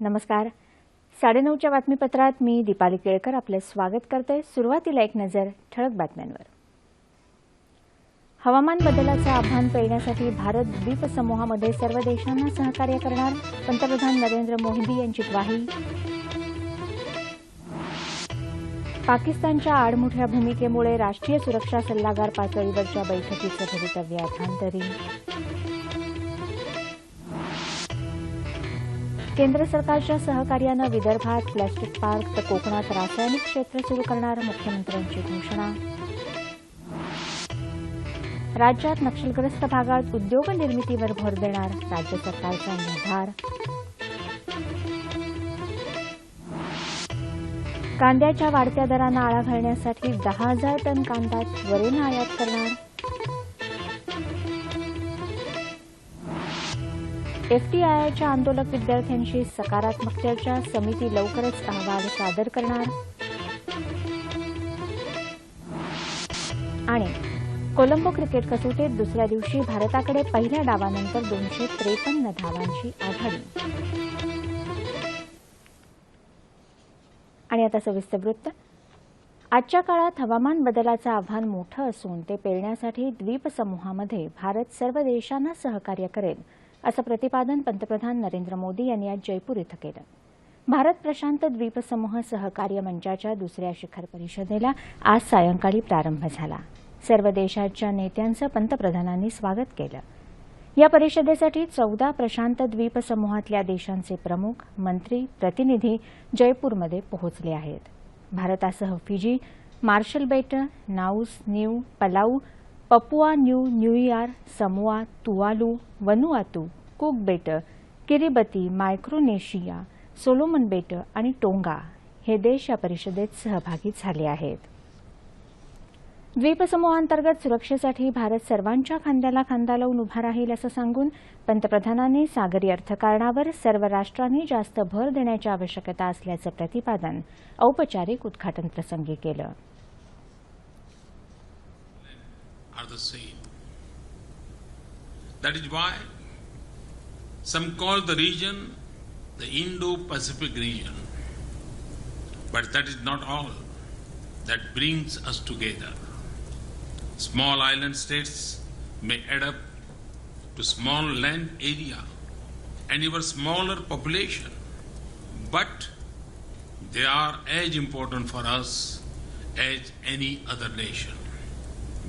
नमस्कार. 9:30च्या बातमीपत्रात मी दीपाली केळकर आपले स्वागत करते. सुरुवातीला एक नजर ठळक बातम्यांवर. हवामान बदलाचं आव्हान पेलण्यासाठी भारत द्वीप समूहामध्ये सर्व देशांना सहकार्य करणार, पंतप्रधान नरेंद्र मोदी यांची ग्वाही. पाकिस्तानच्या आडमुठ्या भूमिकेमुळे राष्ट्रीय सुरक्षा सल्लागार पातळीवरच्या बैठकीचं भवितव्य अधांतरी. केंद्र सरकारच्या सहकार्यानं विदर्भात प्लास्टिक पार्क तर कोकणात रासायनिक क्षेत्र सुरू करणार, मुख्यमंत्र्यांची घोषणा. राज्यात नक्षलग्रस्त भागात उद्योग निर्मितीवर भर देणार, राज्य सरकारचा निर्धार. कांद्याच्या वाढत्या दरांना आळा घालण्यासाठी 10,000 टन कांदा त्वरेनं आयात करणार. एफटीआयच्या आंदोलक विद्यार्थ्यांशी सकारात्मक चर्चा, समिती लवकरच अहवाल सादर करणार. आणि कोलंबो क्रिकेट कसोटीत दुसऱ्या दिवशी भारताकडे पहिल्या डावानंतर 253 धावांची आघाडी. आणि आता सविस्तर वृत्त. आजच्या काळात हवामान बदलाचं आव्हान मोठं असून ते पेलण्यासाठी द्वीप समूहामध्ये भारत सर्व देशांना सहकार्य करेल, असं प्रतिपादन पंतप्रधान नरेंद्र मोदी यांनी आज जयपूर इथं केलं. भारत प्रशांत द्वीप समूह सहकार्य मंचाच्या दुसऱ्या शिखर परिषदेला आज सायंकाळी प्रारंभ झाला. सर्व देशाच्या नेत्यांचं पंतप्रधानांनी स्वागत केलं. या परिषदेसाठी 14 प्रशांत द्वीप समूहातल्या देशांचे प्रमुख, मंत्री, प्रतिनिधी जयपूरमध्ये पोहोचले आहेत. भारतासह फिजी, मार्शल बेटं, नाऊस, Niue, Palau, Papua New Guinea, Samoa, Tuvalu, Vanuatu, Cook बेटं, किरिबती, मायक्रोनेशिया, सोलोमन बेटं आणि टोंगा हे देश या परिषदेत सहभागी झाले आहेत. द्वीपसमूहांतर्गत सुरक्षेसाठी भारत सर्वांच्या खांद्याला खांदा लावून उभा राहील असं सांगून पंतप्रधानांनी सागरी अर्थकारणावर सर्व राष्ट्रांनी जास्त भर देण्याची आवश्यकता असल्याचं प्रतिपादन औपचारिक उद्घाटन प्रसंगी केलं. That is why some call the region the Indo-Pacific region. But that is not all that brings us together. Small island states may add up to small land area and even smaller population, but they are as important for us as any other nation.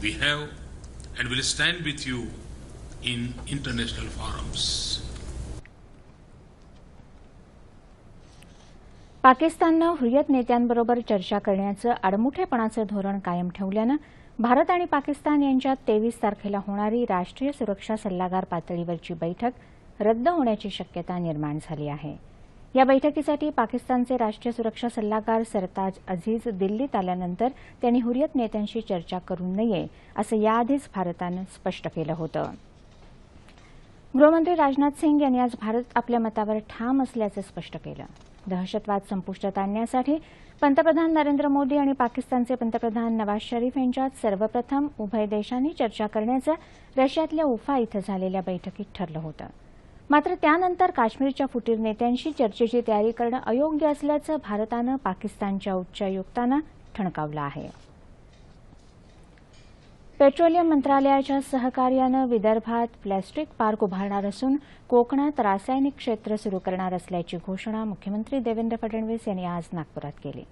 We have and will stand with you in international forums. पाकिस्ताननं हुर्रियत नेत्यांबरोबर चर्चा करण्याचं आडमुठेपणाचं धोरण कायम ठेवल्यानं भारत आणि पाकिस्तान यांच्यात 23 तारखेला होणारी राष्ट्रीय सुरक्षा सल्लागार पातळीवरची बैठक रद्द होण्याची शक्यता निर्माण झाली आहे. या बैठकीसाठी पाकिस्तानचे राष्ट्रीय सुरक्षा सल्लागार सरताज अझीज दिल्लीत आल्यानंतर त्यांनी हुर्रियत नेत्यांशी चर्चा करू नये असं याआधीच भारतानं स्पष्ट केलं होतं. गृहमंत्री राजनाथ सिंग यांनी आज भारत आपल्या मतावर ठाम असल्याचं स्पष्ट केलं. दहशतवाद संपुष्टात आणण्यासाठी पंतप्रधान नरेंद्र मोदी आणि पाकिस्तानचे पंतप्रधान नवाज शरीफ यांच्यात सर्वप्रथम उभय देशांनी चर्चा करण्याचं रशियातल्या उफा इथं झालेल्या बैठकीत ठरलं होतं. मात्र त्यानंतर काश्मीरच्या फुटीर नेत्यांशी चर्चेची तयारी करणं अयोग्य असल्याचं भारतानं पाकिस्तानच्या उच्चायुक्तांना ठणकावलं आहे. पेट्रोलियम मंत्रालयाच्या सहकार्यानं विदर्भात प्लास्टिक पार्क उभारणार असून कोकणात रासायनिक क्षेत्र सुरू करणार असल्याची घोषणा मुख्यमंत्री देवेंद्र फडणवीस यांनी आज नागपुरात केली.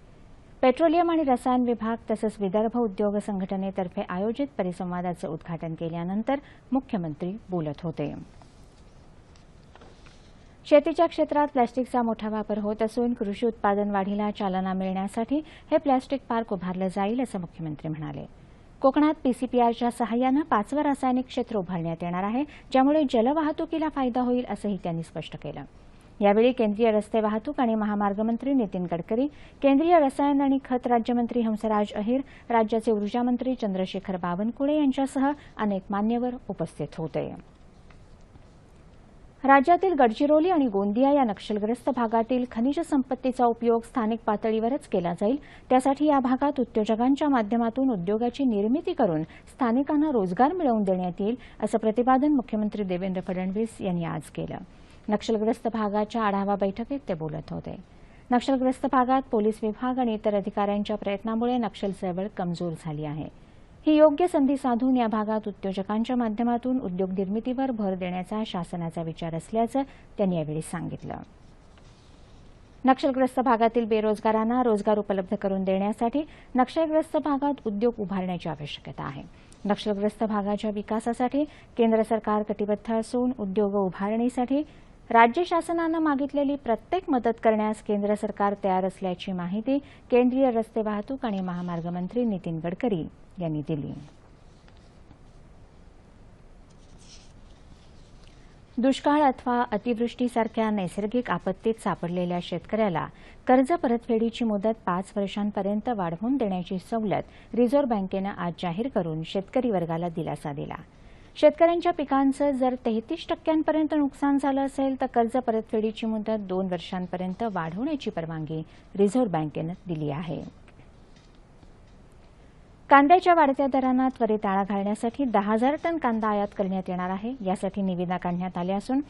पेट्रोलियम आणि रसायन विभाग तसंच विदर्भ उद्योग संघटनेतर्फे आयोजित परिसंवादाचं उद्घाटन केल्यानंतर मुख्यमंत्री बोलत होते. शेतीच्या क्षेत्रात प्लास्टिकचा मोठा वापर होत असून कृषी उत्पादन वाढीला चालना मिळण्यासाठी हे प्लास्टिक पार्क उभारलं जाईल असं मुख्यमंत्री म्हणाले. कोकणात पीसीपीआरच्या सहाय्यानं 5वं रासायनिक क्षेत्र उभारण्यात येणार आहे, ज्यामुळे जलवाहतुकीला फायदा होईल असंही त्यांनी स्पष्ट केलं. यावेळी केंद्रीय रस्ते वाहतूक आणि महामार्ग मंत्री नितीन गडकरी, केंद्रीय रसायन आणि खत राज्यमंत्री हंसराज अहिर, राज्याचे ऊर्जा मंत्री चंद्रशेखर बावनकुळे यांच्यासह अनेक मान्यवर उपस्थित होते. राज्यातील गडचिरोली आणि गोंदिया या नक्षलग्रस्त भागातील खनिज संपत्तीचा उपयोग स्थानिक पातळीवरच केला जाईल. त्यासाठी या भागात उद्योजकांच्या माध्यमातून उद्योगाची निर्मिती करून स्थानिकांना रोजगार मिळवून देण्यात येईल असं प्रतिपादन मुख्यमंत्री देवेंद्र फडणवीस यांनी आज केलं. नक्षलग्रस्त भागाच्या आढावा बैठकीत ते बोलत होते. नक्षलग्रस्त भागात पोलीस विभाग आणि इतर अधिकाऱ्यांच्या प्रयत्नामुळे नक्षल चळवळ कमजोर झाली आहे. ही योग्य संधी साधून या भागात उद्योजकांच्या माध्यमातून उद्योग निर्मितीवर भर देण्याचा शासनाचा विचार असल्याचं त्यांनी यावेळी सांगितलं. नक्षलग्रस्त भागातील बेरोजगारांना रोजगार उपलब्ध करून देण्यासाठी नक्षलग्रस्त भागात उद्योग उभारण्याची आवश्यकता आहे. नक्षलग्रस्त भागाच्या विकासासाठी केंद्र सरकार कटिबद्ध असून उद्योग उभारणीसाठी राज्य शासनानं मागितलेली प्रत्येक मदत करण्यास केंद्र सरकार तयार असल्याची माहिती केंद्रीय रस्ते वाहतूक आणि महामार्ग मंत्री नितीन गडकरी यांनी दिली. दुष्काळ अथवा अतिवृष्टीसारख्या नैसर्गिक आपत्तीत सापडलेल्या शेतकऱ्याला कर्ज परतफेडीची मुदत 5 वर्षांपर्यंत वाढवून देण्याची सवलत रिझर्व्ह बँकेनं आज जाहीर करून शेतकरी वर्गाला दिलासा दिला. शेतकऱ्यांच्या पिकांचं जर 33% नुकसान झालं असेल तर कर्ज परतफेडीची मुदत 2 वर्षांपर्यंत वाढवण्याची परवानगी रिझर्व्ह बँकेनं दिली आहे. कांद्याच्या वाढत्या दरांना त्वरित आळा घालण्यासाठी 10,000 टन कांदा आयात करण्यात येणार आहे. यासाठी निविदा काढण्यात आल्या असून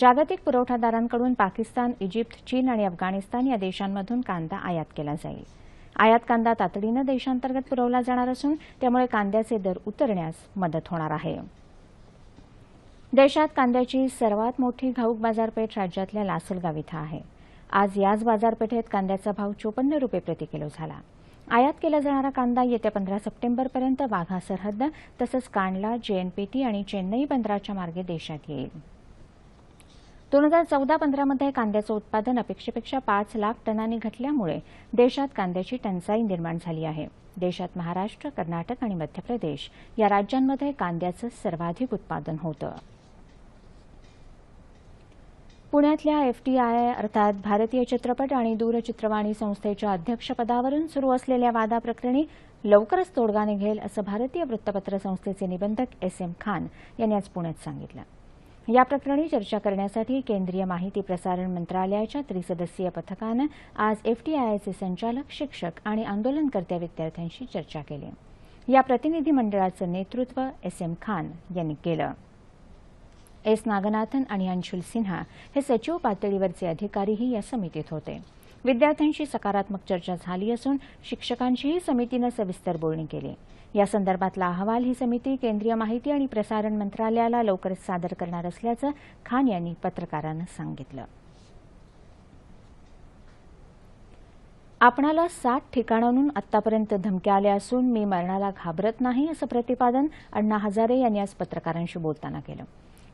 जागतिक पुरवठादारांकडून पाकिस्तान, इजिप्त, चीन आणि अफगाणिस्तान या देशांमधून कांदा आयात केला जाईल. आयात कांदा तातडीनं देशांतर्गत पुरवला जाणार असून त्यामुळे कांद्याचे दर उतरण्यास मदत होणार आहे. देशात कांद्याची सर्वात मोठी घाऊक बाजारपेठ राज्यातल्या लासलगाव इथं आहे. आज याच बाजारपेठेत कांद्याचा भाव 54 रुपये प्रति किलो झाला. आयात केला जाणारा कांदा येत्या 15 सप्टेंबरपर्यंत वाघा सरहद्द तसंच कांडला, जेएनपीटी आणि चेन्नई बंदराच्या मार्गे देशात येईल. 2014-15 मध्ये कांद्याचं उत्पादन अपेक्षेपेक्षा 5 लाख टनांनी घटल्यामुळे देशात कांद्याची टंचाई निर्माण झाली आहे. देशात महाराष्ट्र, कर्नाटक आणि मध्य प्रदेश या राज्यांमध्ये कांद्याचं सर्वाधिक उत्पादन होतं. पुण्यातल्या FTII अर्थात भारतीय चित्रपट आणि दूरचित्रवाणी संस्थेच्या अध्यक्षपदावरून सुरू असलेल्या वादाप्रकरणी लवकरच तोडगा निघेल असं भारतीय वृत्तपत्र संस्थेचे निबंधक SM खान यांनी आज पुण्यात सांगितलं. या प्रकरणी चर्चा करण्यासाठी केंद्रीय माहिती प्रसारण मंत्रालयाच्या त्रिसदस्यीय पथकानं आज FTIIचे संचालक, शिक्षक आणि आंदोलनकर्त्या विद्यार्थ्यांशी चर्चा केली. या प्रतिनिधी मंडळाचं नेतृत्व SM खान यांनी केलं. S नागनाथन आणि अंशुल सिन्हा हे सचिव पातळीवरचे अधिकारीही या समितीत होते. विद्यार्थ्यांशी सकारात्मक चर्चा झाली असून शिक्षकांशीही समितीनं सविस्तर बोलणी केली. या संदर्भातला अहवाल ही समिती केंद्रीय माहिती आणि प्रसारण मंत्रालयाला लवकरच सादर करणार असल्याचं खान यांनी पत्रकारांना सांगितलं. आपणाला 60 ठिकाणांहून आतापर्यंत धमक्या आल्या असून मी मरणाला घाबरत नाही असं प्रतिपादन अण्णा हजारे यांनी आज पत्रकारांशी बोलताना केलं.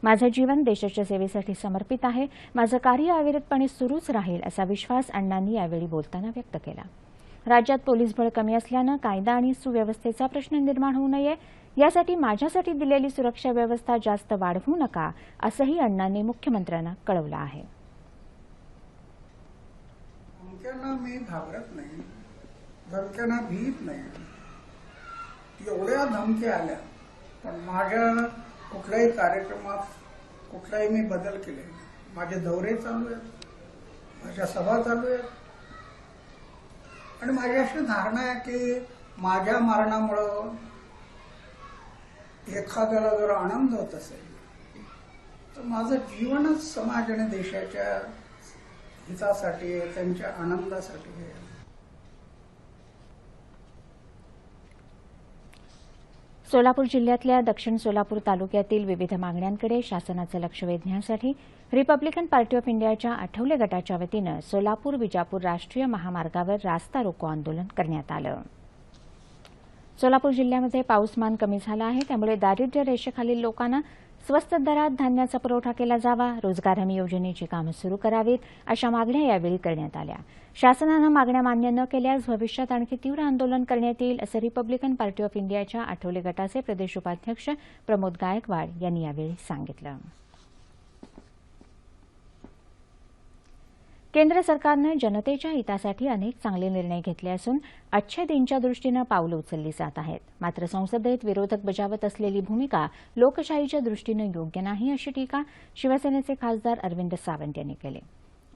माझं जीवन देशाच्या सेवेसाठी समर्पित आहे. माझं कार्य अविरतपणे सुरूच राहील असा विश्वास अण्णांनी यावेळी बोलताना व्यक्त केला. राज्यात पोलीस बळ कमी असल्यानं कायदा आणि सुव्यवस्थेचा प्रश्न निर्माण होऊ नये यासाठी माझ्यासाठी दिलेली सुरक्षा व्यवस्था जास्त वाढवू नका असंही अण्णांनी मुख्यमंत्र्यांना कळवलं आहे. धमक्यांना मी घाबरत नाही, धमक्यांना भीत नाही. एवढ्या धमक्या आल्या पण माझ्या कुठल्याही कार्यक्रमात कुठलाही मी बदल केले. माझे दौरे चालू आहेत, माझ्या सभा चालू आहेत आणि माझी अशी धारणा आहे की माझ्या मरणामुळं एखाद्याला जर आनंद होत असेल तर माझं जीवनच समाज आणि देशाच्या हितासाठी आहे, त्यांच्या आनंदासाठी आहे. सोलापूर जिल्ह्यातल्या दक्षिण सोलापूर तालुक्यातील विविध मागण्यांकडे शासनाचं लक्ष वेधण्यासाठी रिपब्लिकन पार्टी ऑफ इंडियाच्या आठवले गटाच्या वतीनं सोलापूर-विजापूर राष्ट्रीय महामार्गावर रास्ता रोको आंदोलन करण्यात आलं. सोलापूर जिल्ह्यामध्ये पाऊसमान कमी झाला आहे, त्यामुळे दारिद्र्य रेषेखालील लोकांना स्वस्त दरात धान्याचा पुरवठा केला जावा, रोजगार हमी योजनेची कामं सुरू करावीत अशा मागण्या यावेळी करण्यात आल्या. शासनानं मागण्या मान्य न केल्यास भविष्यात आणखी तीव्र आंदोलन करण्यात येईल असं रिपब्लिकन पार्टी ऑफ इंडियाच्या आठवले गटाचे प्रदेश उपाध्यक्ष प्रमोद गायकवाड यांनी यावेळी सांगितलं. केंद्र सरकारनं जनतेच्या हितासाठी अनेक चांगले निर्णय घेतले असून अच्छे दिनच्या दृष्टीनं पावलं उचलली जात आहेत. मात्र संसदेत विरोधक बजावत असलेली भूमिका लोकशाहीच्या दृष्टीनं योग्य नाही अशी टीका शिवसेनेचे खासदार अरविंद सावंत यांनी केली.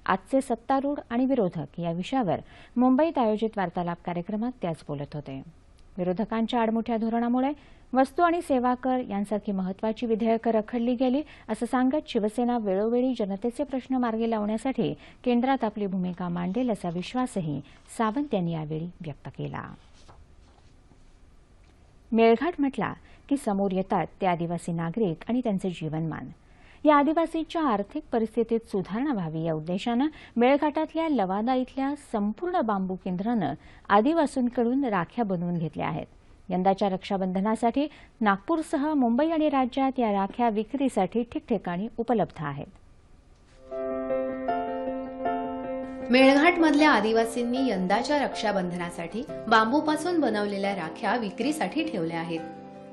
आजचे सत्तारूढ आणि विरोधक या विषयावर मुंबईत आयोजित वार्तालाप कार्यक्रमात ते आज बोलत होते. विरोधकांच्या आडमुठ्या धोरणामुळे वस्तू आणि सेवा कर यांसारखी महत्त्वाची विधेयकं रखडली गेली असं सांगत शिवसेना वेळोवेळी जनतेचे प्रश्न मार्गी लावण्यासाठी केंद्रात आपली भूमिका मांडेल असा विश्वासही सावंत यांनी यावेळी व्यक्त केला. मेळघाट म्हटला की समोर येतात ते आदिवासी नागरिक आणि त्यांचे जीवनमान. या आदिवासींच्या आर्थिक परिस्थितीत सुधारणा व्हावी या उद्देशानं मेळघाटातल्या लवादा इथल्या संपूर्ण बांबू केंद्रानं आदिवासींकडून राख्या बनवून घेतल्या आहेत. यंदाच्या रक्षाबंधनासाठी नागपूरसह मुंबई आणि राज्यात या राख्या विक्रीसाठी ठिकठिकाणी उपलब्ध आहेत. मेळघाटमधल्या आदिवासींनी यंदाच्या रक्षाबंधनासाठी बांबूपासून बनवलेल्या राख्या विक्रीसाठी ठेवल्या आहेत.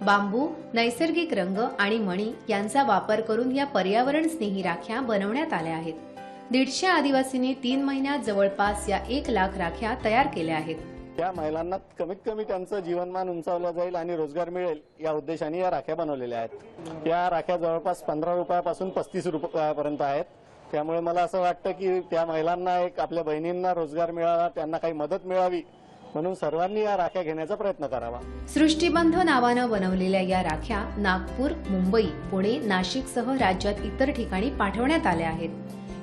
बांबू, नैसर्गिक रंग आणि मणी यांचा वापर करून या पर्यावरण स्नेही राख्या बनवण्यात आल्या आहेत. 150 आदिवासींनी 3 महिन्यात जवळपास या 1 लाख राख्या तयार केल्या आहेत. या महिलांना कमीत कमी त्यांचं जीवनमान उंचावलं जाईल आणि रोजगार मिळेल या उद्देशाने या राख्या बनवलेल्या आहेत. या राख्या जवळपास 15 रुपयापासून 35 रुपयापर्यंत आहेत. त्यामुळे मला असं वाटतं की त्या महिलांना आपल्या बहिणींना रोजगार मिळावा, त्यांना काही मदत मिळावी म्हणून सर्वांनी या राख्या घेण्याचा प्रयत्न करावा. सृष्टीबंध नावानं बनवलेल्या या राख्या नागपूर, मुंबई, पुणे, नाशिकसह राज्यात इतर ठिकाणी पाठवण्यात आल्या आहेत.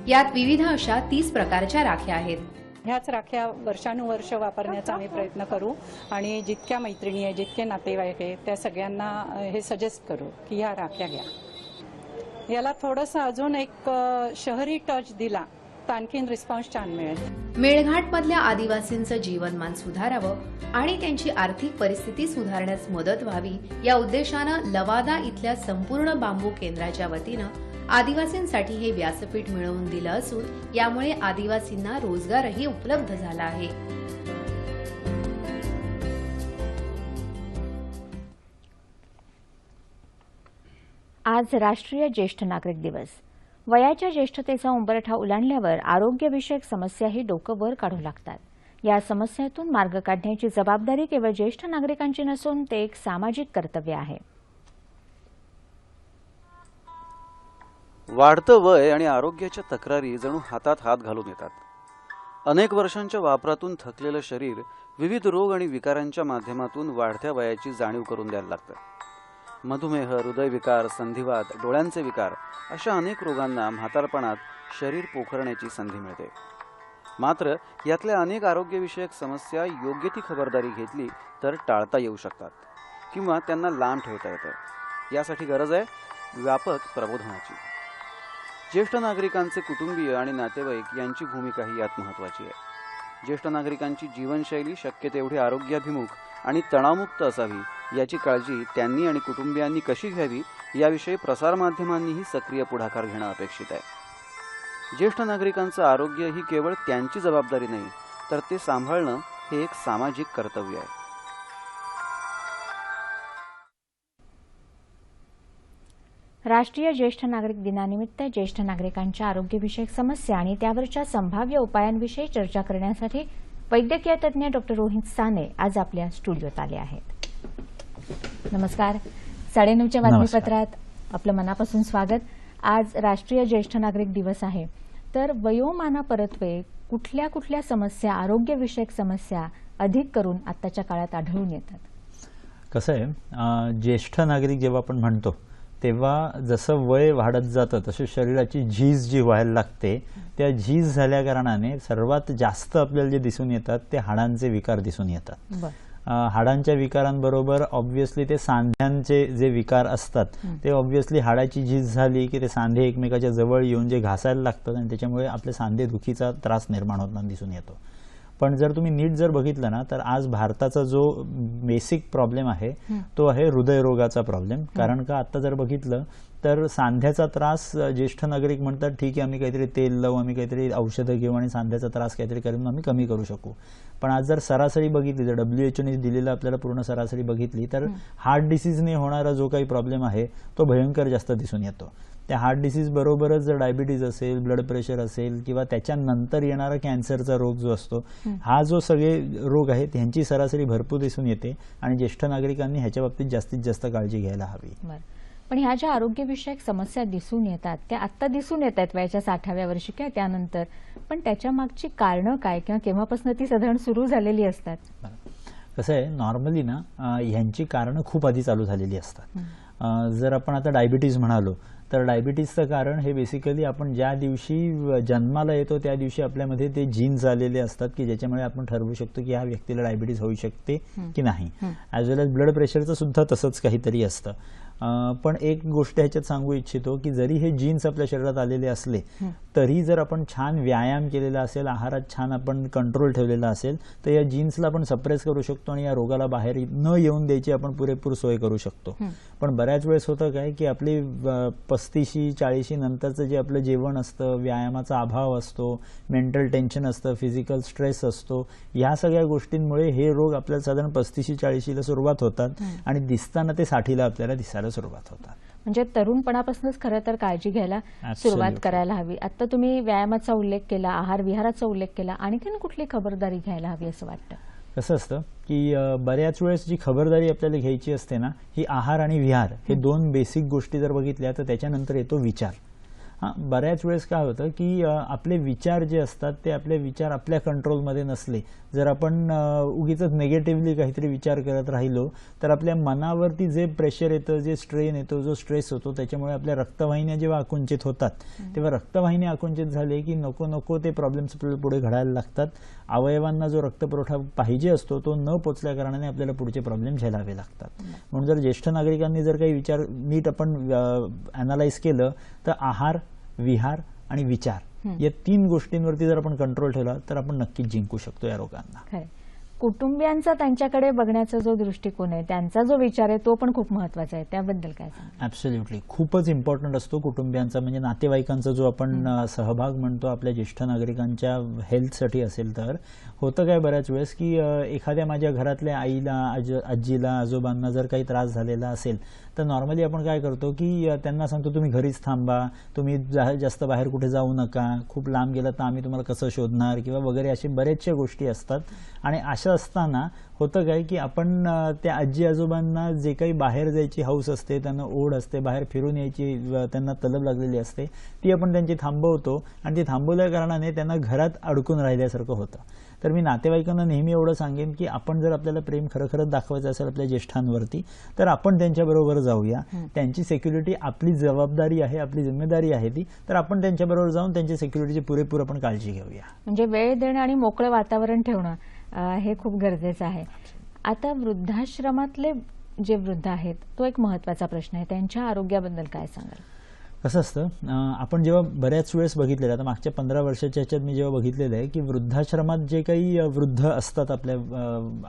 यात विविध अशा 30 प्रकारच्या राख्या आहेत. ह्याच राख्या वर्षानुवर्ष वापरण्याचा आम्ही प्रयत्न करू आणि जितक्या मैत्रिणी आहे, जितके नातेवाईक आहे त्या सगळ्यांना हे सजेस्ट करू की ह्या राख्या घ्या. याला थोडंसं अजून एक शहरी टच दिला तर आणखीन रिस्पॉन्स छान मिळेल. मेळघाटमधल्या आदिवासींचं जीवनमान सुधारावं आणि त्यांची आर्थिक परिस्थिती सुधारण्यास मदत व्हावी या उद्देशानं लवादा इथल्या संपूर्ण बांबू केंद्राच्या वतीनं आदिवासींसाठी हे व्यासपीठ मिळवून दिलं असून यामुळे आदिवासींना रोजगारही उपलब्ध झाला आहे. आज राष्ट्रीय ज्येष्ठ नागरिक दिवस. वयाच्या ज्येष्ठतेचा उंबरठा ओलांडल्यावर आरोग्यविषयक समस्याही डोकं वर काढू लागतात. या समस्येतून मार्ग काढण्याची जबाबदारी केवळ ज्येष्ठ नागरिकांची नसून ते एक सामाजिक कर्तव्य आहे. वाढतं वय आणि आरोग्याच्या तक्रारी जणू हातात हात घालून येतात. अनेक वर्षांच्या वापरातून थकलेलं शरीर विविध रोग आणि विकारांच्या माध्यमातून वाढत्या वयाची जाणीव करून द्यायला लागतं. मधुमेह, हृदयविकार, संधिवात, डोळ्यांचे विकार अशा अनेक रोगांना म्हातारपणात शरीर पोखरण्याची संधी मिळते. मात्र यातल्या अनेक आरोग्यविषयक समस्या योग्य ती खबरदारी घेतली तर टाळता येऊ शकतात किंवा त्यांना लांब ठेवता येतं. यासाठी गरज आहे व्यापक प्रबोधनाची. ज्येष्ठ नागरिकांचे कुटुंबीय आणि नातेवाईक यांची भूमिकाही यात महत्त्वाची आहे. ज्येष्ठ नागरिकांची जीवनशैली शक्य तेवढी आरोग्याभिमुख आणि तणावमुक्त असावी याची काळजी त्यांनी आणि कुटुंबियांनी कशी घ्यावी याविषयी प्रसारमाध्यमांनीही सक्रिय पुढाकार घेणं अपेक्षित आहे. ज्येष्ठ नागरिकांचं आरोग्य ही केवळ त्यांची जबाबदारी नाही तर ते सांभाळणं हे एक सामाजिक कर्तव्य आहे. राष्ट्रीय ज्येष्ठ नागरिक दिनानिमित्त ज्येष्ठ नागरिकांच्या आरोग्यविषयक समस्या आणि त्यावरच्या संभाव्य उपायांविषयी चर्चा करण्यासाठी वैद्यकीय तज्ज्ञ डॉक्टर रोहित साने आज आपल्या स्टुडिओत आले आहेत. नमस्कार. 9:30च्या बातमीपत्रात आपलं मनापासून स्वागत. आज राष्ट्रीय ज्येष्ठ नागरिक दिवस आहे, तर वयोमानापरत्वे कुठल्या कुठल्या समस्या, आरोग्यविषयक समस्या अधिक करून आत्ताच्या काळात आढळून येतात? कसं आहे, ज्येष्ठ नागरिक जेव्हा आपण म्हणतो तेव्हा जसं वय वाढत जातं तशी शरीराची झीज जी व्हायला लागते, त्या झीज झाल्या कारणाने सर्वात जास्त आपल्याला जे दिसून येतात ते हाडांचे विकार दिसून येतात. हाडांच्या विकारांबरोबर ऑब्व्हियसली ते सांध्यांचे जे विकार असतात ते ऑब्व्हियसली हाडाची झीज झाली की ते सांधे एकमेकाच्या जवळ येऊन जे घासायला लागतात आणि त्याच्यामुळे आपले सांधे दुखीचा त्रास निर्माण होताना दिसून येतो. पण जर तुम्ही नीट जर बघितलं ना तर आज भारताचा जो बेसिक प्रॉब्लेम आहे तो आहे हृदयरोगाचा प्रॉब्लेम. कारण का आता जर बघितलं तर सांध्याचा त्रास ज्येष्ठ नागरिक म्हणतात ठीक आहे, आम्ही काहीतरी तेल लावू, आम्ही काहीतरी औषधं घेऊ आणि सांध्याचा त्रास काहीतरी करून आम्ही कमी करू शकू. पण आज जर सरासरी बघितली, जर WHO दिलेला आपल्याला पूर्ण सरासरी बघितली तर हार्ट डिसीजने होणारा जो काही प्रॉब्लेम आहे तो भयंकर जास्त दिसून येतो. त्या हार्ट डिसीज बरोबरच जर डायबिटीज असेल, ब्लड प्रेशर असेल किंवा त्याच्यानंतर येणारा कॅन्सरचा रोग जो असतो, हा जो सगळे रोग आहेत त्यांची सरासरी भरपूर दिसून येते आणि ज्येष्ठ नागरिकांनी ह्याच्या बाबतीत जास्तीत जास्त काळजी घ्यायला हवी. पण ह्या ज्या आरोग्यविषयक समस्या दिसून येतात त्या आत्ता दिसून येत आहेत वयाच्या 60व्या वर्षी किंवा त्यानंतर, पण त्याच्या मागची कारणं काय किंवा केव्हापासून ती साधारण सुरू झालेली असतात? कसं आहे, नॉर्मली ना ह्यांची कारणं खूप आधी चालू झालेली असतात. जर आपण आता डायबिटीज म्हणालो तर डायबिटीजचं कारण हे बेसिकली आपण ज्या दिवशी जन्माला येतो त्या दिवशी आपल्यामध्ये ते जीन्स आलेले असतात की ज्याच्यामुळे आपण ठरवू शकतो की ह्या व्यक्तीला डायबिटीज होऊ शकते की नाही. ॲज वेल एज ब्लड प्रेशरचं सुद्धा तसंच काहीतरी असतं. पण एक गोष्ट ह्याच्यात सांगू इच्छितो की जरी हे जीन्स आपल्या शरीरात आलेले असले तरी जर आपण छान व्यायाम केलेला असेल, आहारात छान आपण कंट्रोल ठेवलेला असेल तर या जीन्सला आपण सप्रेस करू शकतो आणि या रोगाला बाहेर न येऊन द्यायची आपण पुरेपूर सोय करू शकतो. पण बऱ्याच वेळेस होतं काय की आपली 35-40 नंतरचं जे आपलं जेवण असतं, व्यायामाचा अभाव असतो, मेंटल टेन्शन असतं, फिजिकल स्ट्रेस असतो, या सगळ्या गोष्टींमुळे हे रोग आपल्याला साधारण 35-40ला सुरुवात होतात आणि दिसताना ते 60ला आपल्याला दिसायला सुरुवात होतात. म्हणजे तरुणपणापासूनच खरं तर काळजी घ्यायला सुरुवात करायला हवी. आता तुम्ही व्यायामाचा उल्लेख केला, आहार विहाराचा उल्लेख केला, आणखीन कुठली खबरदारी घ्यायला हवी असं वाटतं? कसं असतं की बऱ्याच वेळेस जी खबरदारी आपल्याला घ्यायची असते ना, ही आहार आणि विहार हे दोन बेसिक गोष्टी जर बघितल्या तर त्याच्यानंतर येतो विचार. बऱ्याच वेळेस काय होतं की आपले विचार जे असतात ते आपले विचार आपल्या कंट्रोलमध्ये नसले, जर आपण उगीच निगेटिव्हली काहीतरी विचार करत राहिलो तर आपल्या मनावरती जे प्रेशर येतं, जे स्ट्रेन येतो, जो स्ट्रेस होतो, त्याच्यामुळे आपल्या रक्तवाहिन्या जेव्हा आकुंचित होतात तेव्हा रक्तवाहिन्या आकुंचित झाले की नको नको ते प्रॉब्लेम्स पुढे घडायला लागतात. अवयवांना जो रक्तपुरवठा पाहिजे असतो तो न पोचल्या कारणाने आपल्याला पुढचे प्रॉब्लेम झेलावे लागतात. म्हणून जर ज्येष्ठ नागरिकांनी जर काही विचार नीट आपण अनालाइज केलं तर आहार, विहार आणि विचार या 3 गोष्टींवरती जर आपण कंट्रोल ठेवला तर आपण नक्कीच जिंकू शकतो या रोगांना. कुटुंबियांचा त्यांच्याकडे बघण्याचा जो दृष्टिकोन आहे, त्यांचा जो विचार आहे तो पण खूप महत्वाचा आहे, त्याबद्दल काय सांगा? ॲब्सोल्युटली खूपच इम्पॉर्टंट असतो कुटुंबियांचा, म्हणजे नातेवाईकांचा जो आपण सहभाग म्हणतो आपल्या ज्येष्ठ नागरिकांच्या हेल्थसाठी असेल तर. होतं काय बऱ्याच वेळेस की एखाद्या माझ्या घरातल्या आईला, आजीला, आजोबांना जर काही त्रास झालेला असेल तर नॉर्मली आपण काय करतो की त्यांना सांगतो तुम्ही घरीच थांबा, तुम्ही जास्त बाहेर कुठे जाऊ नका, खूप लांब गेलं तर आम्ही तुम्हाला कसं शोधणार किंवा वगैरे अशा बऱ्याचशा गोष्टी असतात. आणि असं असताना होतं काय की आपण त्या आजी आजोबांना जे काही बाहेर जायची हौस असते, त्यांना ओढ असते, बाहेर फिरून यायची त्यांना तलब लागलेली असते, ती आपण त्यांची थांबवतो आणि ती थांबवल्या कारणाने त्यांना घरात अडकून राहिल्यासारखं होतं. तर मी नातेवाईकांना नेहमी एवढं सांगेन की आपण जर आपल्याला प्रेम खरंच दाखवायचं असेल आपल्या ज्येष्ठांवरती तर आपण त्यांच्याबरोबर जाऊया. त्यांची सिक्युरिटी आपली जबाबदारी आहे, आपली जिम्मेदारी आहे ती, तर आपण त्यांच्याबरोबर जाऊन त्यांची सिक्युरिटीची पुरेपूर आपण काळजी घेऊया. म्हणजे वेळ देणं आणि मोकळं वातावरण ठेवणं हे खूप गरजेचं आहे. आता वृद्धाश्रमातले जे वृद्ध आहेत तो एक महत्वाचा प्रश्न आहे, त्यांच्या आरोग्याबद्दल काय सांगाल? कसं असतं, आपण जेव्हा बऱ्याच वेळेस बघितलेलं, आता मागच्या 15 वर्षाच्या ह्याच्यात मी जेव्हा बघितलेलं आहे की वृद्धाश्रमात जे काही वृद्ध असतात, आपल्या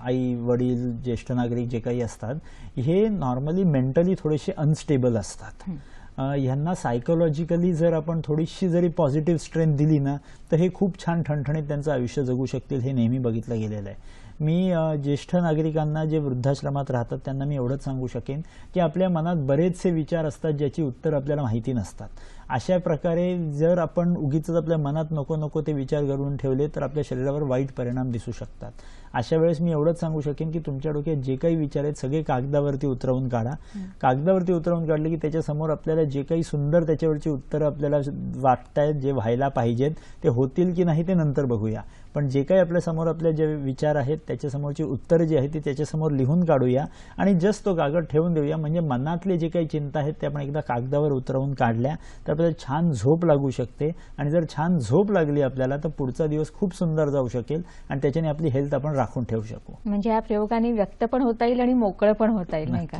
आई वडील ज्येष्ठ नागरिक जे काही असतात, हे नॉर्मली मेंटली थोडेसे अनस्टेबल असतात. ह्यांना सायकोलॉजिकली जर आपण थोडीशी जरी पॉझिटिव्ह स्ट्रेंथ दिली ना तर हे खूप छान ठणठणीत त्यांचं आयुष्य जगू शकतील, हे नेहमी बघितलं गेलेलं आहे. मी ज्येष्ठ नागरिकांना जे वृद्धाश्रमात राहतात त्यांना मी एवढंच सांगू शकेन की आपल्या मनात बरेचसे विचार असतात ज्याची उत्तर आपल्याला माहिती नसतात. अशा प्रकारे जर आपण उगीच आपल्या मनात नको नको ते विचार करून ठेवले तर आपल्या शरीरावर वाईट परिणाम दिसू शकतात. अशा वेळेस मी एवढंच सांगू शकेन की तुमच्या डोक्यात जे काही विचार आहेत सगळे कागदावरती उतरवून काढा. कागदावरती उतरवून काढले की त्याच्यासमोर आपल्याला जे काही सुंदर त्याच्यावरची उत्तरं आपल्याला वाटतायत, जे व्हायला पाहिजेत ते होतील की नाही ते नंतर बघूया. पण जे काही आपल्या समोर आपले जे विचार आहेत त्याच्यासमोरची उत्तरं जी आहेत ती त्याच्यासमोर लिहून काढूया आणि जस्ट तो कागद ठेवून देऊया. म्हणजे मनातले जे काही चिंता आहेत त्या आपण एकदा कागदावर उतरवून काढल्या तर आपल्याला छान झोप लागू शकते आणि जर छान झोप लागली आपल्याला तर पुढचा दिवस खूप सुंदर जाऊ शकेल आणि त्याच्याने आपली हेल्थ आपण राखून ठेवू शकू. म्हणजे या प्रयोगाने व्यक्त पण होता येईल आणि मोकळं पण होता येईल, नाही का?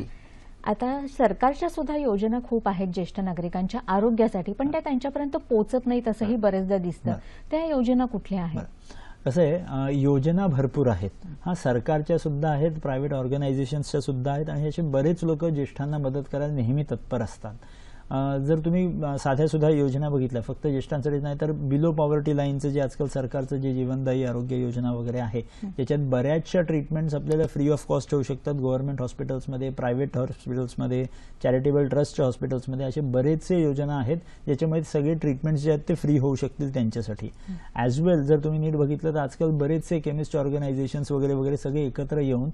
आता सरकारच्या सुद्धा योजना खूप आहेत ज्येष्ठ नागरिकांच्या आरोग्यासाठी, पण त्या त्यांच्यापर्यंत पोहोचत नाहीत असंही बरेचदा दिसतं. त्या योजना कुठल्या आहेत? कसं आहे, योजना भरपूर आहेत. सरकारच्या सुद्धा आहेत, प्रायव्हेट ऑर्गनायझेशन्सच्या सुद्धा आहेत आणि असे बरेच लोक ज्येष्ठांना मदत करायला नेहमी तत्पर असतात. जर तुम्ही साध्या सुद्धा योजना बघितल्या, फक्त ज्येष्ठांसाठी नाही तर बिलो पॉवर्टी लाईनचं जे आजकाल सरकारचं जे जीवनदायी आरोग्य योजना वगैरे आहे त्याच्यात बऱ्याचशा ट्रीटमेंट्स आपल्याला फ्री ऑफ कॉस्ट होऊ शकतात. गव्हर्नमेंट हॉस्पिटल्समध्ये, प्रायव्हेट हॉस्पिटल्समध्ये, चॅरिटेबल ट्रस्टच्या हॉस्पिटल्समध्ये असे बरेचसे योजना आहेत ज्याच्यामध्ये सगळे ट्रीटमेंट्स जे आहेत ते फ्री होऊ शकतील त्यांच्यासाठी. ॲज वेल जर तुम्ही नीट बघितलं तर आजकाल बरेचसे केमिस्ट ऑर्गनायझेशन्स वगैरे वगैरे सगळे एकत्र येऊन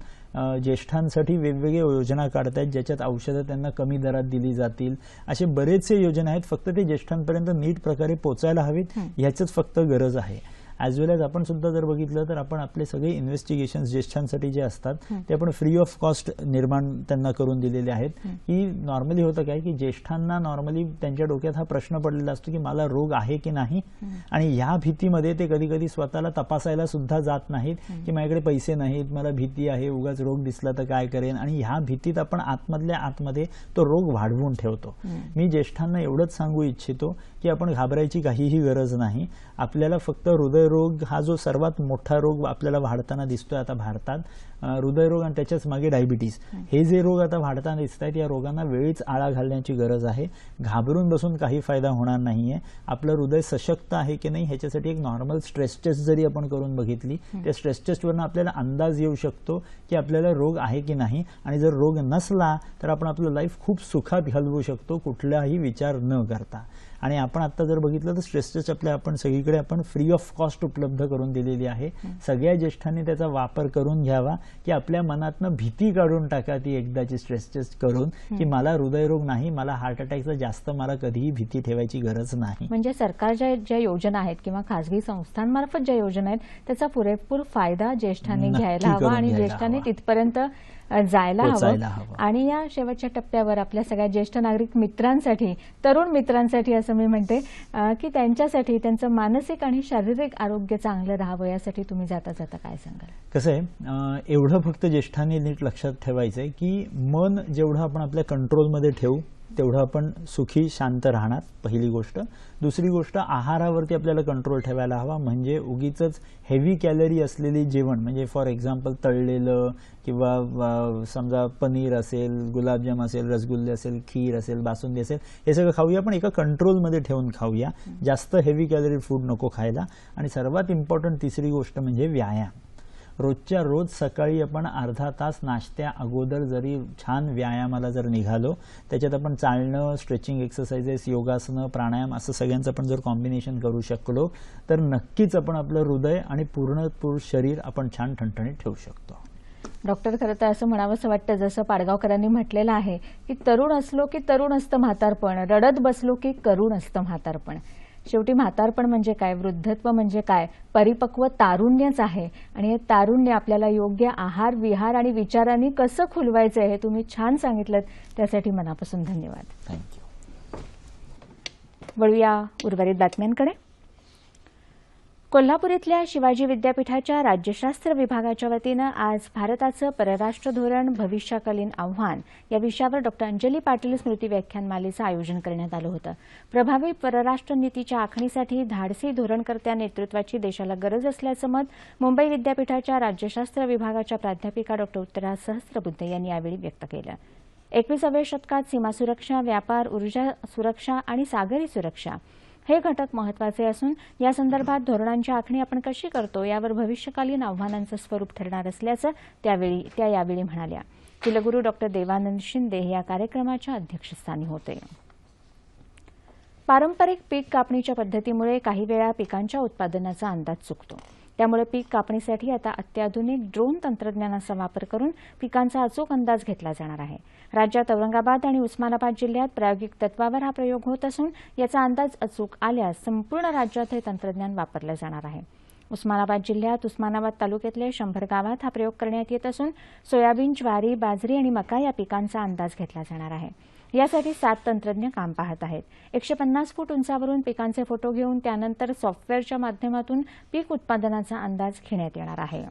ज्येष्ठांसाठी वेगवेगळ्या योजना काढतायत ज्याच्यात औषधं त्यांना कमी दरात दिली जातील. असे बरेचसे योजना आहेत, फक्त ते ज्येष्ठांपर्यंत नीट प्रकारे पोचायला हवीत ह्याचीच फक्त गरज आहे. ॲज वेल एज आपण सुद्धा जर बघितलं तर आपण आपले सगळे इन्व्हेस्टिगेशन ज्येष्ठांसाठी जे असतात ते आपण फ्री ऑफ कॉस्ट निर्माण त्यांना करून दिलेले आहेत. की नॉर्मली होतं काय की ज्येष्ठांना नॉर्मली त्यांच्या डोक्यात हा प्रश्न पडलेला असतो की मला रोग आहे की नाही, आणि या भीतीमध्ये ते कधी कधी स्वतःला तपासायला सुद्धा जात नाहीत की माझ्याकडे पैसे नाहीत, मला भीती आहे, उगाच रोग दिसला तर काय करेन, आणि ह्या भीतीत आपण आतमधल्या आतमध्ये तो रोग वाढवून ठेवतो. मी ज्येष्ठांना एवढंच सांगू इच्छितो की आपण घाबरायची काहीही गरज नाही. आपल्याला फक्त हृदयरोग हा जो सर्वात मोठा रोग आपल्याला वाढताना दिसतोय आता भारतात, हृदयरोग आणि त्याच्याच मागे डायबिटीज, हे जे रोग आता वाढताना दिसत आहेत, या रोगांना वेळीच आळा घालण्याची गरज आहे. घाबरून बसून काही फायदा होणार नाहीये. आपलं हृदय सशक्त आहे की नाही ह्याच्यासाठी एक नॉर्मल स्ट्रेस टेस्ट जरी आपण करून बघितली, त्या स्ट्रेस टेस्टवरनं आपल्याला अंदाज येऊ शकतो की आपल्याला रोग आहे की नाही, आणि जर रोग नसला तर आपण आपलं लाईफ खूप सुखात घालवू शकतो कुठलाही विचार न करता. आणि आपण आता जर बघितलं तर स्ट्रेस टेस्ट आपण सगळीकडे आपण फ्री ऑफ कॉस्ट उपलब्ध करून दिलेली आहे. सगळ्या ज्येष्ठांनी त्याचा वापर करून घ्यावा की आपल्या मनातनं भीती काढून टाका ती एकदाची स्ट्रेस टेस्ट करून की मला हृदयरोग नाही, मला हार्ट अटॅकचा जास्त मला कधीही भीती ठेवायची गरज नाही. म्हणजे सरकारच्या ज्या योजना आहेत किंवा खासगी संस्थांमार्फत ज्या योजना आहेत त्याचा पुरेपूर फायदा ज्येष्ठांनी नक्की घ्यायला हवा करून आणि घ्यायला ज्येष्ठांनी हवा. तिथपर्यंत जायला पोचायला हवं. हवं. आणि या शेवटच्या टप्प्यावर आपल्या सगळ्या ज्येष्ठ नागरिक मित्रांसाठी, तरुण मित्रांसाठी असं मी म्हणते की त्यांच्यासाठी त्यांचं मानसिक आणि शारीरिक आरोग्य चांगलं राहावं यासाठी तुम्ही जाता जाता काय सांगाल? कसं आहे, एवढं फक्त ज्येष्ठांनी नीट लक्षात ठेवायचं आहे की मन जेवढं आपण आपल्या कंट्रोलमध्ये ठेवू तेवढं आपण सुखी शांत राहणार, पहिली गोष्ट. दुसरी गोष्ट, आहारावरती आपल्याला कंट्रोल ठेवायला हवा. म्हणजे उगीच हेवी कॅलरी असलेली जेवण, म्हणजे फॉर एक्झाम्पल तळलेलं किंवा समजा पनीर असेल, गुलाबजाम असेल, रसगुल्ले असेल, खीर असेल, बासुंदी असेल, हे सगळं खाऊया पण एका कंट्रोलमध्ये ठेवून खाऊया. जास्त हेवी कॅलरी फूड नको खायला. आणि सर्वात इम्पॉर्टंट तिसरी गोष्ट म्हणजे व्यायाम. रोजच्या रोज सकाळी आपण अर्धा तास नाश्त्या अगोदर जरी छान व्यायामाला जर निघालो, त्याच्यात आपण चालणं, स्ट्रेचिंग एक्सरसाइजेस, योगासनं, प्राणायाम असं सगळ्यांचं आपण जर कॉम्बिनेशन करू शकलो तर नक्कीच आपण आपलं हृदय आणि पूर्ण शरीर आपण छान ठणठणीत ठेवू शकतो. डॉक्टर, खरं तर असं म्हणावंसं वाटतं जसं पाडगावकरांनी म्हटलेलं आहे की तरुण असलो की तरुण असतं म्हातारपण, रडत बसलो की करुण असतं म्हातारपण. शेवटी म्हातारपण म्हणजे काय, वृद्धत्व म्हणजे काय, परिपक्व तारुण्यच आहे. आणि हे तारुण्य आपल्याला योग्य आहार, विहार आणि विचारांनी कसं खुलवायचं हे तुम्ही छान सांगितलं. त्यासाठी मनापासून धन्यवाद. थँक्यू. वळूया उर्वरित बातम्यांकडे. कोल्हापूर इथल्या शिवाजी विद्यापीठाच्या राज्यशास्त्र विभागाच्या वतीनं आज भारताचं परराष्ट्र धोरण, भविष्यकालीन आव्हान या विषयावर डॉ. अंजली पाटील स्मृती व्याख्यानमालेचं आयोजन करण्यात आलं होतं. प्रभावी परराष्ट्र नीतीच्या आखणीसाठी धाडसी धोरणकर्त्या नेतृत्वाची देशाला गरज असल्याचं मत मुंबई विद्यापीठाच्या राज्यशास्त्र विभागाच्या प्राध्यापिका डॉ. उत्तरा सहस्त्रबुद्धे यांनी यावेळी व्यक्त केलं. 21व्या शतकात सीमा सुरक्षा, व्यापार, ऊर्जा सुरक्षा आणि सागरी सुरक्षा हे घटक महत्वाचे असून या संदर्भात धोरणांची आखणी आपण कशी करतो यावर भविष्यकालीन आव्हानांचं स्वरूप ठरणार असल्याचं त्या यावेळी म्हणाल्या. कुलगुरू डॉ. देवानंद शिंदे हे या कार्यक्रमाच्या अध्यक्षस्थानी होते. पारंपरिक पीक कापणीच्या पद्धतीमुळे काही वेळा पिकांच्या उत्पादनाचा अंदाज चुकतो. त्यामुळे पीक कापणीसाठी आता अत्याधुनिक ड्रोन तंत्रज्ञानाचा वापर करून पिकांचा अचूक अंदाज घेतला जाणार आहे. राज्यात औरंगाबाद आणि उस्मानाबाद जिल्ह्यात प्रायोगिक तत्वावर हा प्रयोग होत असून याचा अंदाज अचूक आल्यास संपूर्ण राज्यात हे तंत्रज्ञान वापरलं जाणार आहे. उस्मानाबाद जिल्ह्यात उस्मानाबाद तालुक्यातल्या 100 गावात हा प्रयोग करण्यात येत असून सोयाबीन, ज्वारी, बाजरी आणि मका या पिकांचा अंदाज घेतला जाणार आहे. यासाठी 7 तंत्रज्ञ काम पाहत आहेत. 150 फूट उंचावरून पिकांचे फोटो घेऊन त्यानंतर सॉफ्टवेअरच्या माध्यमातून पीक उत्पादनाचा अंदाज घेण्यात येणार आहे.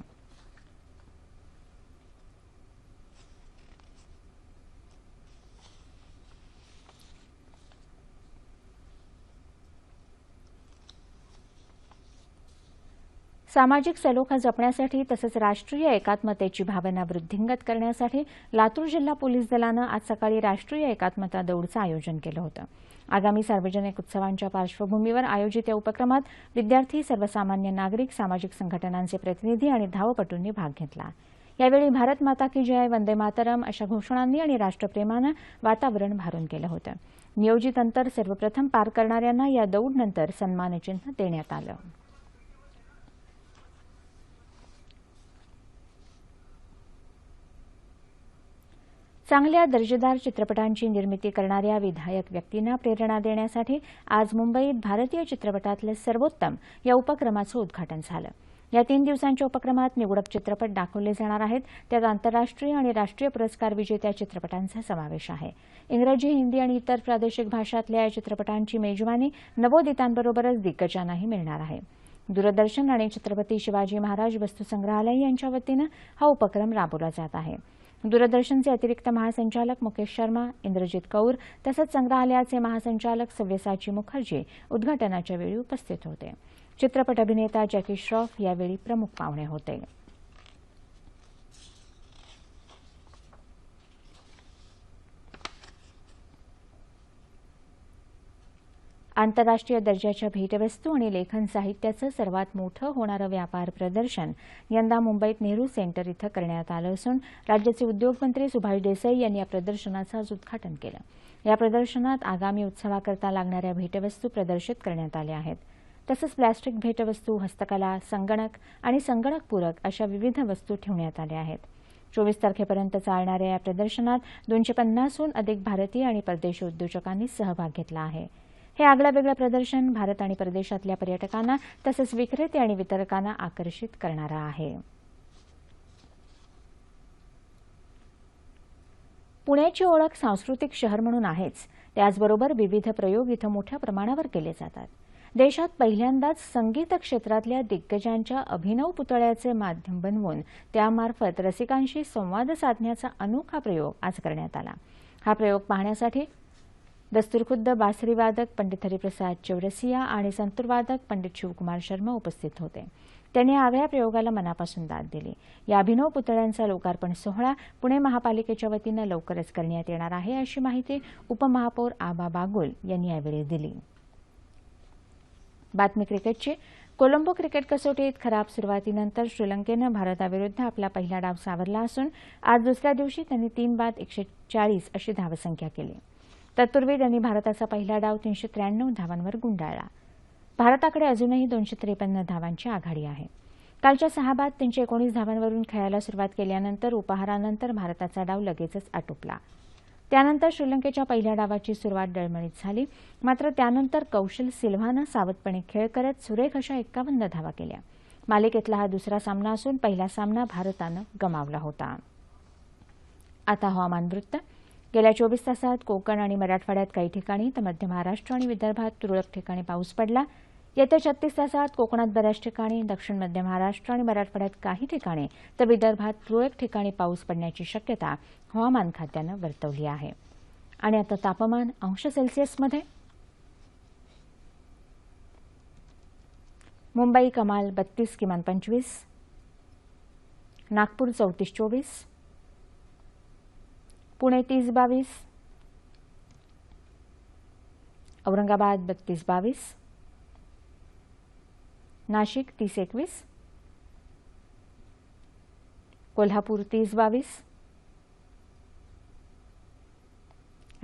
सामाजिक सलोखा जपण्यासाठी तसंच राष्ट्रीय एकात्मतेची भावना वृद्धिंगत करण्यासाठी लातूर जिल्हा पोलीस दलानं आज सकाळी राष्ट्रीय एकात्मता दौडचं आयोजन केलं होतं. आगामी सार्वजनिक उत्सवांच्या पार्श्वभूमीवर आयोजित या उपक्रमात विद्यार्थी, सर्वसामान्य नागरिक, सामाजिक संघटनांचे प्रतिनिधी आणि धावपटूंनी भाग घेतला. यावेळी भारत माता की जय, वंदे मातरम अशा घोषणांनी आणि राष्ट्रप्रेमानं वातावरण भारून केलं होतं. नियोजित अंतर सर्वप्रथम पार करणाऱ्यांना या दौडनंतर सन्मानचिन्ह देण्यात आलं. चांगल्या दर्जेदार चित्रपटांची निर्मिती करणाऱ्या विधायक व्यक्तींना प्रेरणा देण्यासाठी आज मुंबईत भारतीय चित्रपटातले सर्वोत्तम या उपक्रमाचं उद्घाटन झालं। या 3 दिवसांच्या उपक्रमात निवडक चित्रपट दाखवले जाणार आहेत। त्यात आंतरराष्ट्रीय आणि राष्ट्रीय पुरस्कार विजेत्या चित्रपटांचा समावेश आहे। इंग्रजी, हिंदी आणि इतर प्रादेशिक भाषातल्या या चित्रपटांची मेजवानी नवोदितांबरोबरच दिग्गजांनाही मिळणार आहे। दूरदर्शन आणि छत्रपती शिवाजी महाराज वस्तुसंग्रहालय यांच्या वतीनं हा उपक्रम राबवला जात आहे। दूरदर्शनचे अतिरिक्त महासंचालक मुकेश शर्मा, इंद्रजित कौर तसंच संग्रहालयाचे महासंचालक सव्यसाची मुखर्जी उद्घाटनाच्या वेळी उपस्थित होते। चित्रपट अभिनेता जॅकी श्रॉफ यावेळी प्रमुख पाहुणे होते। आंतरराष्ट्रीय दर्जाच्या भेटवस्तू आणि लेखन साहित्याचं सर्वात मोठं होणारं व्यापार प्रदर्शन यंदा मुंबईत नेहरू सेंटर इथं करण्यात आलं असून राज्याचे उद्योगमंत्री सुभाष देसाई यांनी या प्रदर्शनाचं आज उद्घाटन केलं। या प्रदर्शनात आगामी उत्सवाकरता लागणाऱ्या भेटवस्तू प्रदर्शित करण्यात आल्या आहेत। तसंच प्लास्टिक भेटवस्तू, हस्तकला, संगणक आणि संगणकपूरक अशा विविध वस्तू ठेवण्यात आल्या आहेत। 24 तारखेपर्यंत चालणाऱ्या या प्रदर्शनात 250हून अधिक भारतीय आणि परदेशी उद्योजकांनी सहभाग घेतला आहे। हे आगळंवेगळं प्रदर्शन भारत आणि परदेशातल्या पर्यटकांना तसंच विक्रेते आणि वितरकांना आकर्षित करणारं आहे। पुण्याची ओळख सांस्कृतिक शहर म्हणून आहेच, त्याचबरोबर विविध प्रयोग इथं मोठ्या प्रमाणावर केले जातात। देशात पहिल्यांदाच संगीत क्षेत्रातल्या दिग्गजांच्या अभिनव पुतळ्याचे माध्यम बनवून त्यामार्फत रसिकांशी संवाद साधण्याचा अनोखा प्रयोग आज करण्यात आला। हा प्रयोग पाहण्यासाठी दस्तूरखुद्द बासरीवादक पंडित हरिप्रसाद चौरसिया आणि संतूरवादक पंडित शिवकुमार शर्मा उपस्थित होते। त्यांनी आगळ्या प्रयोगाला मनापासून दाद दिली। या अभिनव पुतळ्यांचा लोकार्पण सोहळा पुणे महापालिकेच्या वतीनं लवकरच करण्यात येणार आहे, अशी माहिती उपमहापौर आबा बागुल यांनी यावेळी दिली। बातमी क्रिकेटची। कोलंबो क्रिकेट कसोटीत खराब सुरुवातीनंतर श्रीलंकेनं भारताविरुद्ध आपला पहिला डाव सावरला असून आज दुसऱ्या दिवशी त्यांनी 3 बाद 140 अशी धावसंख्या केली। तत्पूर्वी त्यांनी भारताचा पहिला डाव 393 धावांवर गुंडाळला। भारताकडे अजूनही 253 धावांची आघाडी आहे। कालच्या 6 बाद 319 धावांवरून खेळायला सुरुवात केल्यानंतर उपाहारानंतर भारताचा डाव लगेचच आटोपला। त्यानंतर श्रीलंकेच्या पहिल्या डावाची सुरुवात डळमळीत झाली, मात्र त्यानंतर कौशल सिल्व्हानं सावधपणे खेळ करत सुरेख अशा 51 धावा केल्या। मालिकेतला हा दुसरा सामना असून पहिला सामना भारतानं गमावला होता। आता हवामान वृत्त। गेल्या 24 तासात कोकण आणि मराठवाड्यात काही ठिकाणी तर मध्य महाराष्ट्र आणि विदर्भात तुरळक ठिकाणी पाऊस पडला। येत्या 36 तासात कोकणात बऱ्याच ठिकाणी, दक्षिण मध्य महाराष्ट्र आणि मराठवाड्यात काही ठिकाणी तर विदर्भात तुरळक ठिकाणी पाऊस पडण्याची शक्यता हवामान खात्यानं वर्तवली आहे। आणि आता तापमान अंश सेल्सिअसमध्ये। मुंबई कमाल 32, किमान 25, नागपूर 34-24, पुणे 30-22, औरंगाबाद 32-22, नाशिक 30-21, कोल्हापूर 30-22,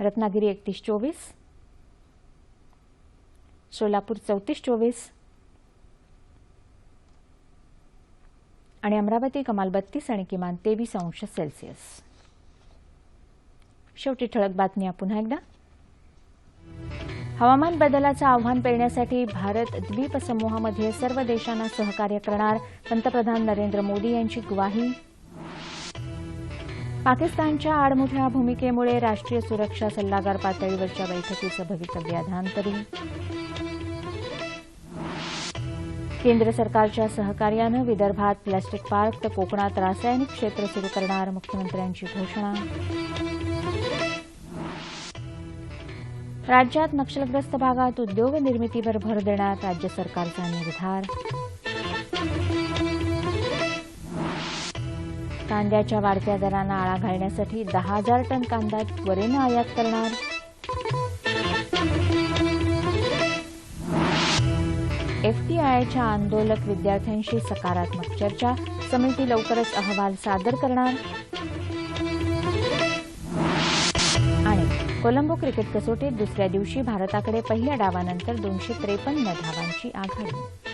रत्नागिरी 31-24, सोलापूर 34-24 आणि अमरावती कमाल 32 आणि किमान 23 अंश सेल्सिअस। शेवटी ठळक बातम्या पुन्हा एकदा। हवामान बदलाचं आव्हान पेलण्यासाठी भारत द्वीप समूहामध्ये सर्व देशांना सहकार्य करणार, पंतप्रधान नरेंद्र मोदी यांची ग्वाही। पाकिस्तानच्या आडमुठ्या भूमिकेमुळे राष्ट्रीय सुरक्षा सल्लागार पातळीवरच्या बैठकीचं भवितव्य अधांतरी। केंद्र सरकारच्या सहकार्यानं विदर्भात प्लास्टिक पार्क तर कोकणात रासायनिक क्षेत्र सुरू करणार, मुख्यमंत्र्यांची घोषणा। राज्यात नक्षलग्रस्त भागात उद्योग निर्मितीवर भर देण्यात राज्य सरकारचा निर्धार। कांद्याच्या वाढत्या दरांना आळा घालण्यासाठी 10,000 टन कांदा त्वरेनं आयात करणार। एफटीआयच्या आंदोलक विद्यार्थ्यांशी सकारात्मक चर्चा, समिती लवकरच अहवाल सादर करणार। आणि कोलंबो क्रिकेट कसोटीत दुसऱ्या दिवशी भारताकडे पहिल्या डावानंतर 253 धावांची आघाडी।